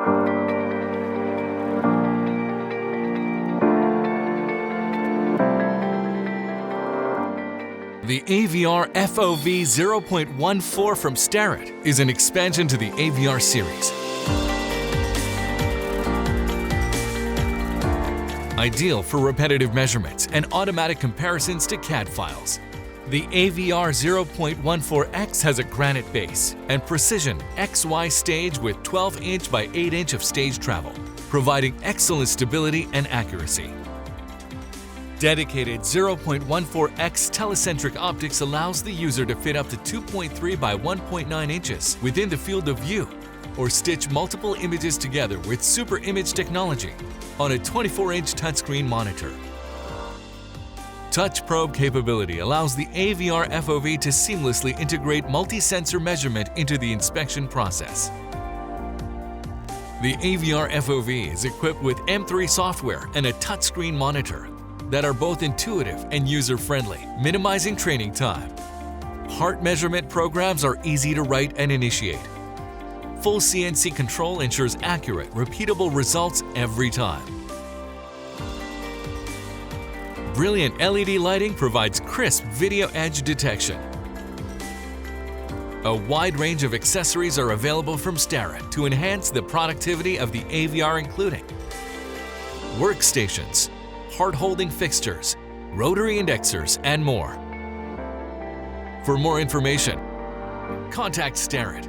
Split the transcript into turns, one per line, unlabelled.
The AVR FOV 0.14 from Starrett is an expansion to the AVR series. Ideal for repetitive measurements and automatic comparisons to CAD files. The AVR 0.14X has a granite base and precision XY stage with 12-inch by 8-inch of stage travel, providing excellent stability and accuracy. Dedicated 0.14x telecentric optics allows the user to fit up to 2.3 by 1.9 inches within the field of view, or stitch multiple images together with super image technology on a 24-inch touchscreen monitor. Touch probe capability allows the AVR FOV to seamlessly integrate multi-sensor measurement into the inspection process. The AVR FOV is equipped with M3 software and a touchscreen monitor that are both intuitive and user-friendly, minimizing training time. Part measurement programs are easy to write and initiate. Full CNC control ensures accurate, repeatable results every time. Brilliant LED lighting provides crisp video edge detection. A wide range of accessories are available from Starrett to enhance the productivity of the AVR, including workstations, part-holding fixtures, rotary indexers, and more. For more information, contact Starrett